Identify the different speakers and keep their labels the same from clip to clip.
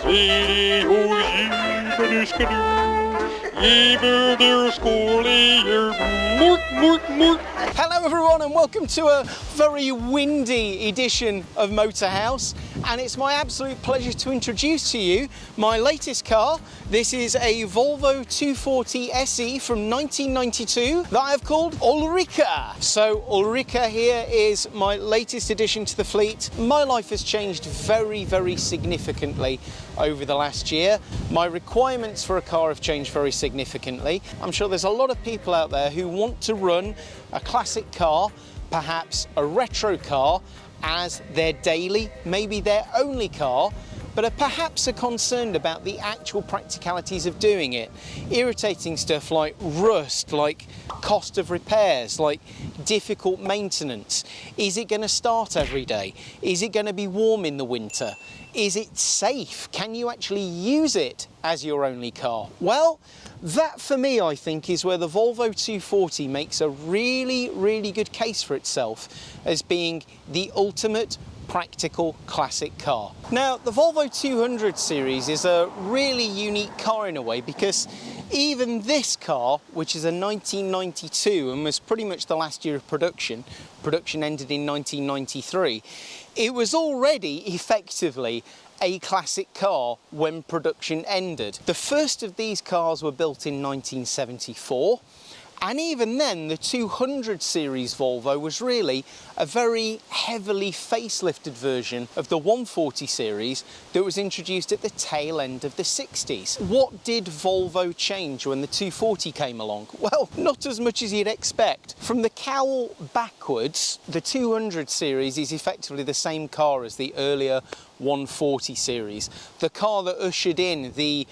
Speaker 1: Hello everyone and welcome to a very windy edition of Motorhouse, and it's my absolute pleasure to introduce to you my latest car. This is a Volvo 240 SE from 1992 that I have called Ulrika. So Ulrika here is my latest addition to the fleet. My life has changed very significantly over the last year. My requirements for a car have changed very significantly. I'm sure there's a lot of people out there who want to run a classic car, perhaps a retro car, as their daily, maybe their only car, but are perhaps concerned about the actual practicalities of doing it. Irritating stuff like rust, like cost of repairs, like difficult maintenance. Is it going to start every day? Is it going to be warm in the winter? Is it safe? Can you actually use it as your only car? Well, that for me, I think, is where the Volvo 240 makes a really good case for itself as being the ultimate practical classic car. Now, the Volvo 200 series is a really unique car in a way, because even this car, which is a 1992 and was pretty much the last year of production ended in 1993, it was already effectively a classic car when production ended. The first of these cars were built in 1974. And even then, the 200 series Volvo was really a very heavily facelifted version of the 140 series that was introduced at the tail end of the 60s. What did Volvo change when the 240 came along? Well, not as much as you'd expect. From the cowl backwards, the 200 series is effectively the same car as the earlier 140 series. The car that ushered in the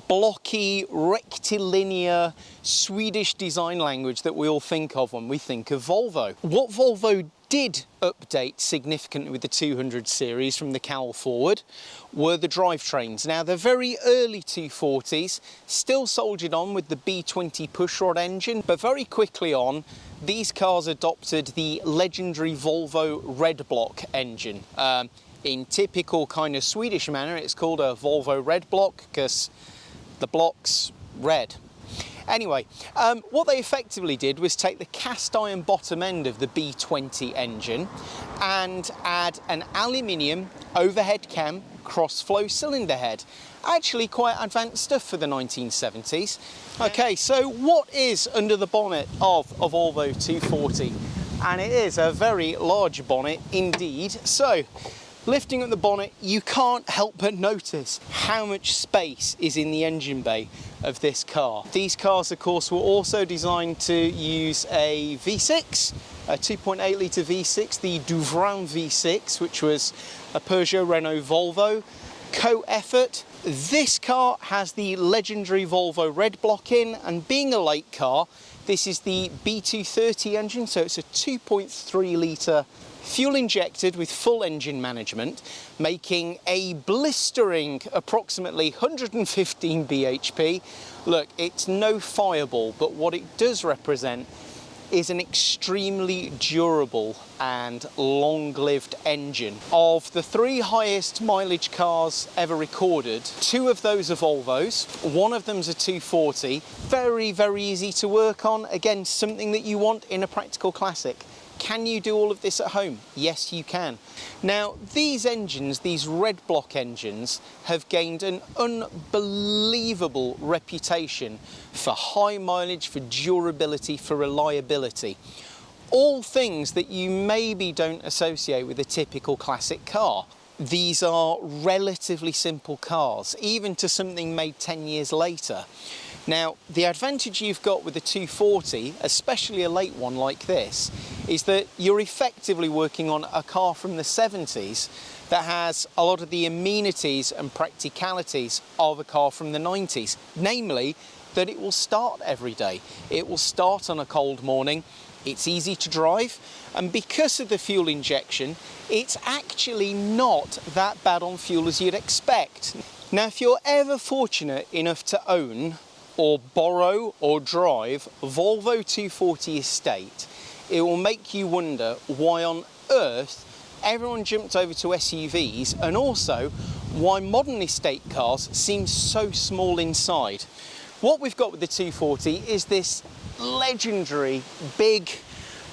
Speaker 1: blocky, rectilinear Swedish design language that we all think of when we think of Volvo. What Volvo did update significantly with the 200 series from the cowl forward were the drivetrains. Now, the very early 240s still soldiered on with the B20 pushrod engine, but very quickly on, these cars adopted the legendary Volvo Redblock engine. In typical kind of Swedish manner, it's called a Volvo Redblock because the block's red. Anyway, what they effectively did was take the cast iron bottom end of the B20 engine and add an aluminium overhead cam cross-flow cylinder head. Actually quite advanced stuff for the 1970s. Okay, so what is under the bonnet of a Volvo 240? And it is a very large bonnet indeed. So, lifting up the bonnet, you can't help but notice how much space is in the engine bay of this car. These cars, of course, were also designed to use a V6, a 2.8 litre V6, the Duvran V6, which was a Peugeot, Renault, Volvo co-effort. This car has the legendary Volvo Redblock in, and being a late car, this is the B230 engine, so it's a 2.3 litre fuel injected with full engine management, making a blistering approximately 115 bhp. Look, it's no fireball, but what it does represent is an extremely durable and long-lived engine. Of the 3 highest mileage cars ever recorded, 2 of those are Volvos, one of them's a 240. Very easy to work on. Again, something that you want in a practical classic. Can you do all of this at home? Yes, you can. Now, these engines, these Redblock engines, have gained an unbelievable reputation for high mileage, for durability, for reliability. All things that you maybe don't associate with a typical classic car. These are relatively simple cars, even to something made 10 years later. Now, the advantage you've got with the 240, especially a late one like this, is that you're effectively working on a car from the 70s that has a lot of the amenities and practicalities of a car from the 90s. Namely, that it will start every day. It will start on a cold morning. It's easy to drive, and because of the fuel injection, it's actually not that bad on fuel as you'd expect. Now, if you're ever fortunate enough to own or borrow or drive a Volvo 240 estate, it will make you wonder why on earth everyone jumped over to SUVs, and also why modern estate cars seem so small inside. What we've got with the 240 is this legendary big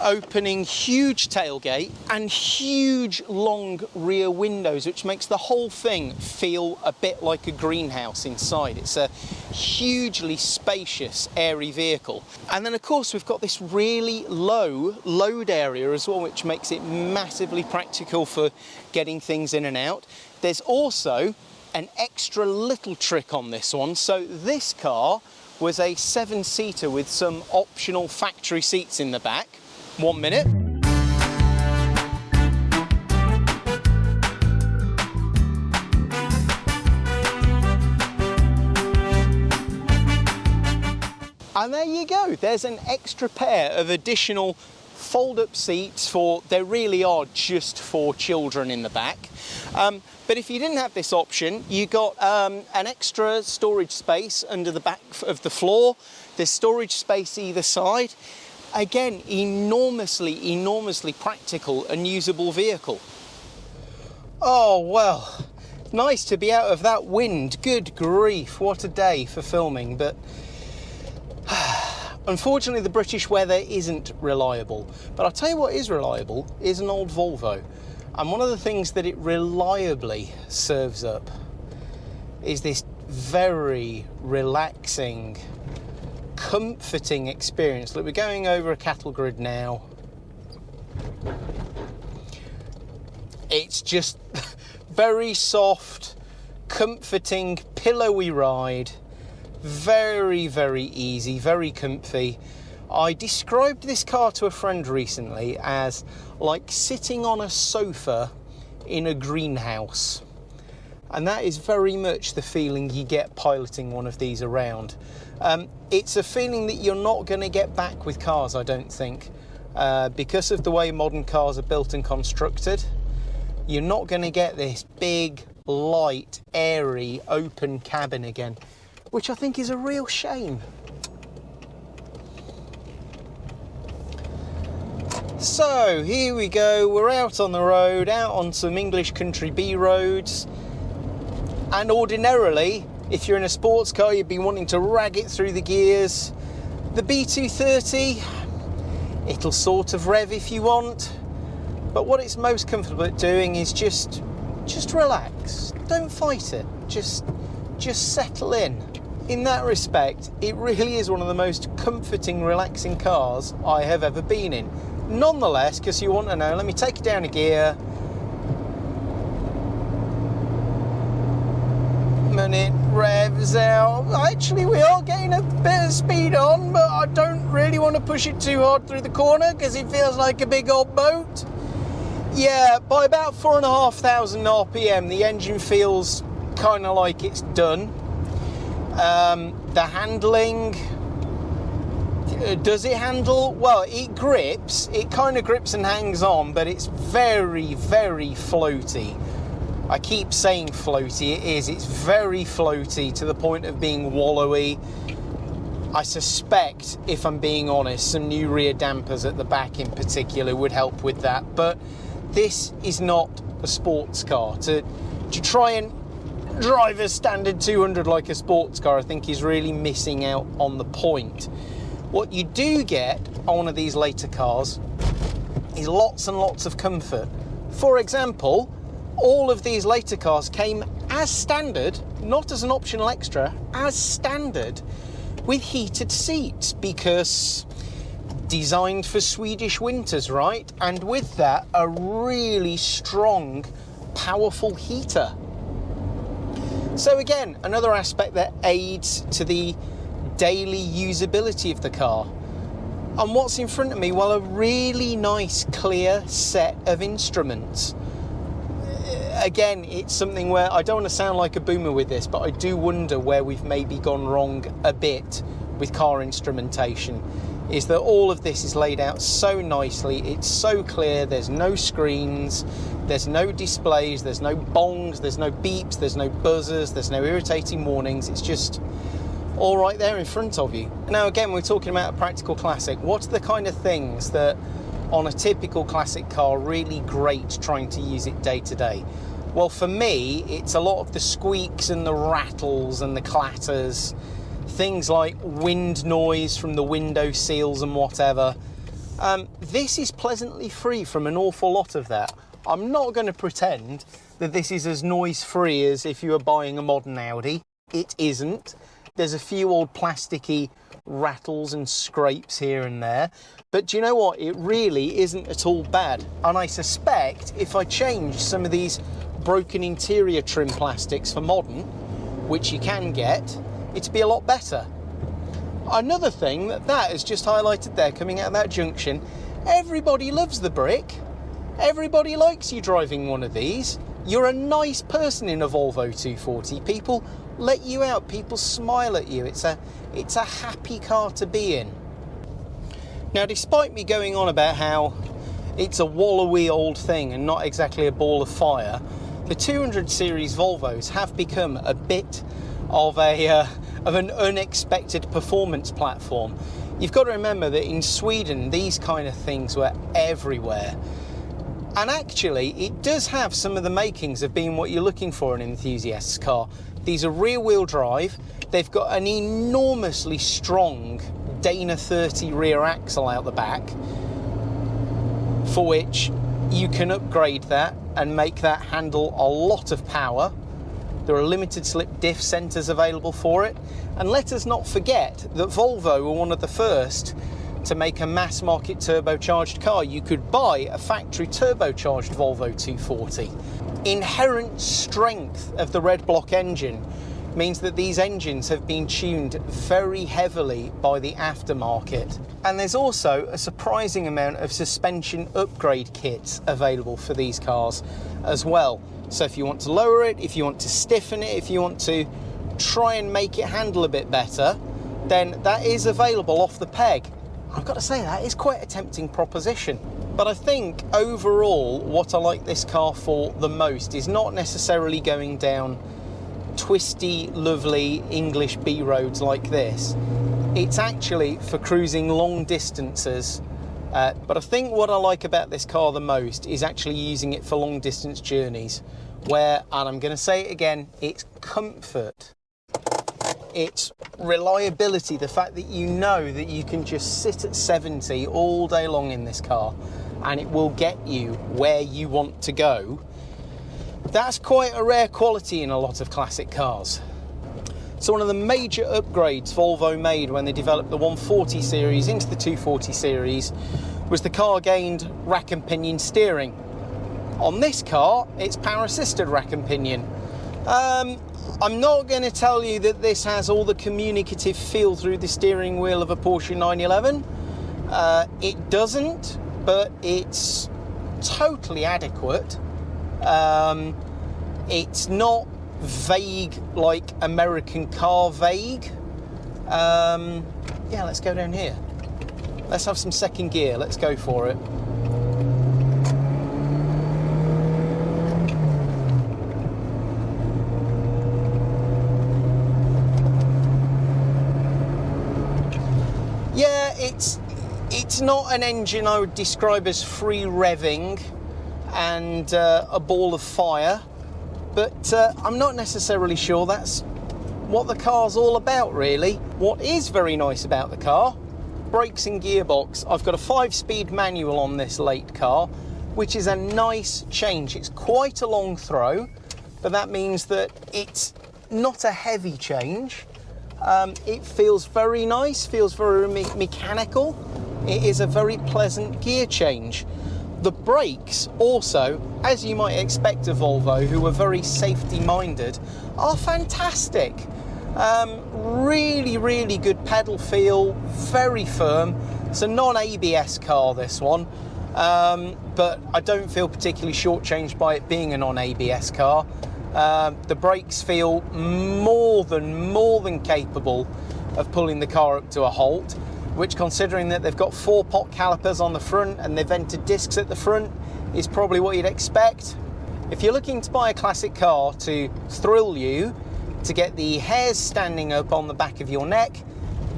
Speaker 1: opening, huge tailgate and huge long rear windows, which makes the whole thing feel a bit like a greenhouse inside. It's a hugely spacious, airy vehicle. And then of course we've got this really low load area as well, which makes it massively practical for getting things in and out. There's also an extra little trick on this one. So this car was a 7-seater with some optional factory seats in the back. 1 minute. And there you go, there's an extra pair of additional fold-up seats they really are just for children in the back. But if you didn't have this option, you got an extra storage space under the back of the floor. There's storage space either side. Again, enormously practical and usable vehicle. Oh, well, nice to be out of that wind. Good grief, what a day for filming. But unfortunately, the British weather isn't reliable. But I'll tell you what is reliable is an old Volvo. And one of the things that it reliably serves up is this very relaxing, comforting experience. Look, we're going over a cattle grid now. It's just very soft, comforting, pillowy ride. Very easy, very comfy. I described this car to a friend recently as like sitting on a sofa in a greenhouse. And that is very much the feeling you get piloting one of these around. It's a feeling that you're not going to get back with cars, I don't think. Because of the way modern cars are built and constructed, you're not going to get this big, light, airy, open cabin again, which I think is a real shame. So here we go, we're out on the road, out on some English country B roads. And ordinarily, if you're in a sports car, you'd be wanting to rag it through the gears. The B230, it'll sort of rev if you want, but what it's most comfortable at doing is just relax. Don't fight it. Just settle in. In that respect, it really is one of the most comforting, relaxing cars I have ever been in. Nonetheless, because you want to know, let me take it down a gear. And it revs out. Actually, we are getting a bit of speed on, but I don't really want to push it too hard through the corner because it feels like a big old boat. Yeah, by about 4,500 RPM, the engine feels kind of like it's done. The handling, does it handle? Well, it grips. It kind of grips and hangs on, but it's very floaty. I keep saying floaty, it is. It's very floaty to the point of being wallowy. I suspect, if I'm being honest, some new rear dampers at the back in particular would help with that. But this is not a sports car. To try and drive a standard 200 like a sports car, I think is really missing out on the point. What you do get on one of these later cars is lots and lots of comfort. For example, all of these later cars came as standard, not as an optional extra, as standard with heated seats, because designed for Swedish winters, right? And with that, a really strong, powerful heater. So again, another aspect that aids to the daily usability of the car. And what's in front of me? Well, a really nice, clear set of instruments. Again, it's something where I don't want to sound like a boomer with this, but I do wonder where we've maybe gone wrong a bit with car instrumentation, is that all of this is laid out so nicely, it's so clear, there's no screens, there's no displays, there's no bongs, there's no beeps, there's no buzzers, there's no irritating warnings, it's just all right there in front of you. Now again, we're talking about a practical classic. What are the kind of things that on a typical classic car really great trying to use it day to day? Well, for me, it's a lot of the squeaks and the rattles and the clatters, things like wind noise from the window seals and whatever. This is pleasantly free from an awful lot of that. I'm not going to pretend that this is as noise-free as if you were buying a modern Audi. It isn't. There's a few old plasticky rattles and scrapes here and there, but do you know what? It really isn't at all bad. And I suspect if I changed some of these broken interior trim plastics for modern, which you can get, it'd be a lot better. Another thing that is just highlighted there coming out of that junction, everybody loves the brick. Everybody likes you driving one of these. You're a nice person in a Volvo 240. People let you out, people smile at you. It's a happy car to be in. Now, despite me going on about how it's a wallowy old thing and not exactly a ball of fire, the 200 series Volvos have become a bit of an unexpected performance platform. You've got to remember that in Sweden, these kind of things were everywhere. And actually, it does have some of the makings of being what you're looking for in an enthusiast's car. These are rear-wheel drive. They've got an enormously strong Dana 30 rear axle out the back, for which you can upgrade that and make that handle a lot of power. There are limited slip diff centres available for it. And let us not forget that Volvo were one of the first to make a mass market turbocharged car. You could buy a factory turbocharged Volvo 240. Inherent strength of the Redblock engine means that these engines have been tuned very heavily by the aftermarket. And there's also a surprising amount of suspension upgrade kits available for these cars as well. So if you want to lower it, if you want to stiffen it, if you want to try and make it handle a bit better, then that is available off the peg. I've got to say, that is quite a tempting proposition. But I think overall, what I like this car for the most is not necessarily going down twisty, lovely English B roads like this. It's actually for cruising long distances. But I think what I like about this car the most is actually using it for long distance journeys, where, and I'm going to say it again, it's comfort. It's reliability, the fact that you know that you can just sit at 70 all day long in this car and it will get you where you want to go. That's quite a rare quality in a lot of classic cars. So one of the major upgrades Volvo made when they developed the 140 series into the 240 series was the car gained rack and pinion steering. On this car, it's power assisted rack and pinion. I'm not going to tell you that this has all the communicative feel through the steering wheel of a Porsche 911. It doesn't, but it's totally adequate. It's not vague like American car vague. Yeah, let's go down here. Let's have some second gear. Let's go for it. Yeah, it's not an engine I would describe as free revving and a ball of fire, but I'm not necessarily sure that's what the car's all about, really. What is very nice about the car, brakes and gearbox. I've got a 5-speed manual on this late car, which is a nice change. It's quite a long throw, but that means that it's not a heavy change. It feels very nice, feels very mechanical. It is a very pleasant gear change. The brakes also, as you might expect of Volvo, who are very safety minded, are fantastic. Really, really good pedal feel, very firm. It's a non-ABS car, this one, but I don't feel particularly shortchanged by it being a non-ABS car. The brakes feel more than capable of pulling the car up to a halt, which, considering that they've got 4-pot calipers on the front and they've vented discs at the front, is probably what you'd expect. If you're looking to buy a classic car to thrill you, to get the hairs standing up on the back of your neck,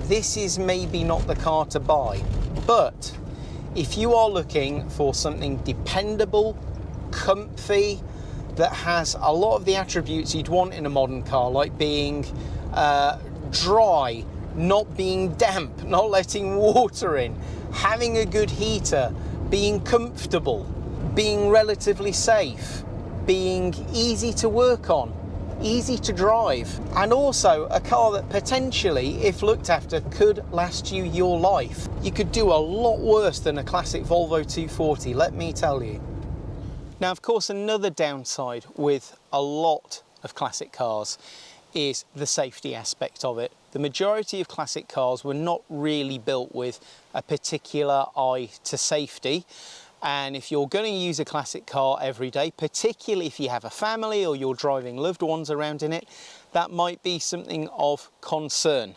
Speaker 1: this is maybe not the car to buy. But if you are looking for something dependable, comfy, that has a lot of the attributes you'd want in a modern car, like being dry, not being damp, not letting water in, having a good heater, being comfortable, being relatively safe, being easy to work on, easy to drive, and also a car that potentially, if looked after, could last you your life. You could do a lot worse than a classic Volvo 240, let me tell you. Now, of course, another downside with a lot of classic cars is the safety aspect of it. The majority of classic cars were not really built with a particular eye to safety. And if you're going to use a classic car every day, particularly if you have a family or you're driving loved ones around in it, that might be something of concern.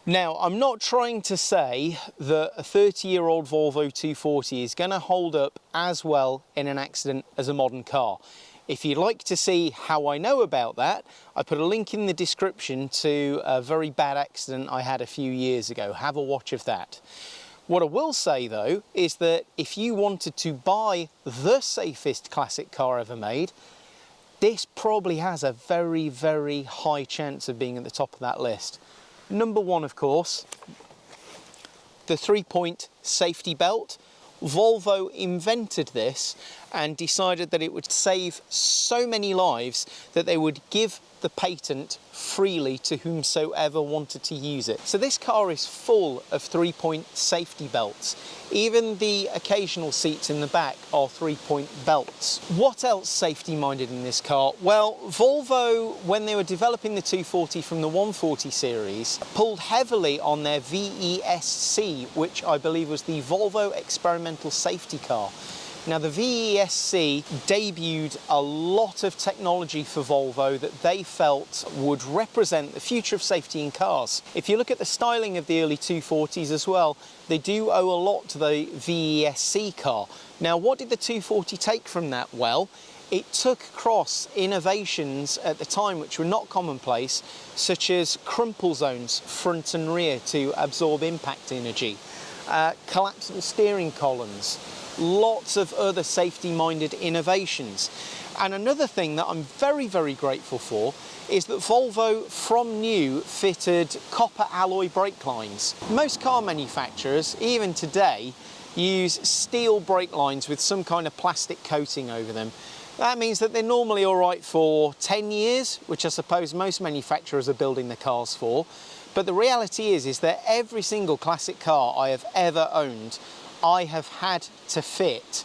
Speaker 1: Now, I'm not trying to say that a 30-year-old Volvo 240 is going to hold up as well in an accident as a modern car. If you'd like to see how I know about that, I put a link in the description to a very bad accident I had a few years ago. Have a watch of that. What I will say though is that if you wanted to buy the safest classic car ever made, this probably has a very, very high chance of being at the top of that list. Number one, of course, the 3-point safety belt. Volvo invented this and decided that it would save so many lives that they would give the patent freely to whomsoever wanted to use it. So this car is full of 3-point safety belts. Even the occasional seats in the back are 3-point belts. What else safety minded in this car? Well, Volvo, when they were developing the 240 from the 140 series, pulled heavily on their VESC, which I believe was the Volvo Experimental Safety Car. Now, the VESC debuted a lot of technology for Volvo that they felt would represent the future of safety in cars. If you look at the styling of the early 240s as well, they do owe a lot to the VESC car. Now, what did the 240 take from that? Well, it took across innovations at the time which were not commonplace, such as crumple zones front and rear to absorb impact energy, collapsible steering columns, lots of other safety-minded innovations. And another thing that I'm very, very grateful for is that Volvo, from new, fitted copper alloy brake lines. Most car manufacturers, even today, use steel brake lines with some kind of plastic coating over them. That means that they're normally all right for 10 years, which I suppose most manufacturers are building the cars for. But the reality is that every single classic car I have ever owned, I have had to fit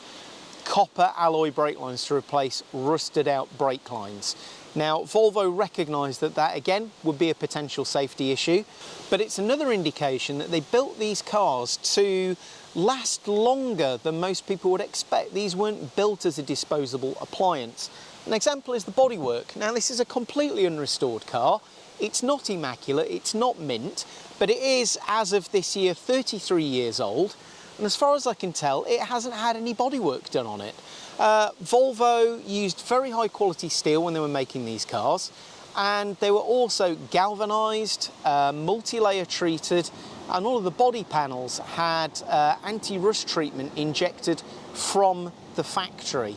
Speaker 1: copper alloy brake lines to replace rusted out brake lines. Now, Volvo recognised that that again would be a potential safety issue, but it's another indication that they built these cars to last longer than most people would expect. These weren't built as a disposable appliance. An example is the bodywork. Now, this is a completely unrestored car. It's not immaculate, it's not mint, but it is, as of this year, 33 years old. And as far as I can tell, it hasn't had any bodywork done on it. Volvo used very high quality steel when they were making these cars, and they were also galvanised, multi-layer treated, and all of the body panels had anti-rust treatment injected from the factory.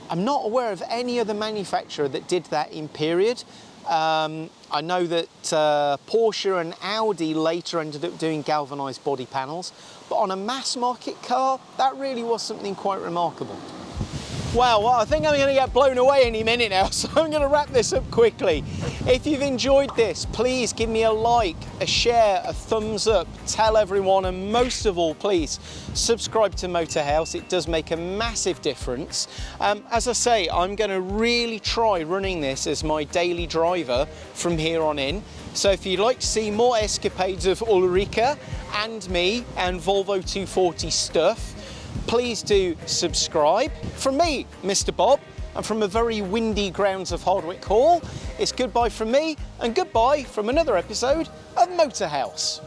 Speaker 1: I'm not aware of any other manufacturer that did that in period. I know that Porsche and Audi later ended up doing galvanised body panels, but on a mass market car, that really was something quite remarkable. Wow, well, I think I'm going to get blown away any minute now, so I'm going to wrap this up quickly. If you've enjoyed this, please give me a like, a share, a thumbs up, tell everyone, and most of all, please subscribe to Motorhouse. It does make a massive difference. As I say, I'm going to really try running this as my daily driver from here on in. So if you'd like to see more escapades of Ulrika and me and Volvo 240 stuff, please do subscribe. From me, Mr. Bob, and from a very windy grounds of Hardwick Hall, it's goodbye from me and goodbye from another episode of Motorhouse.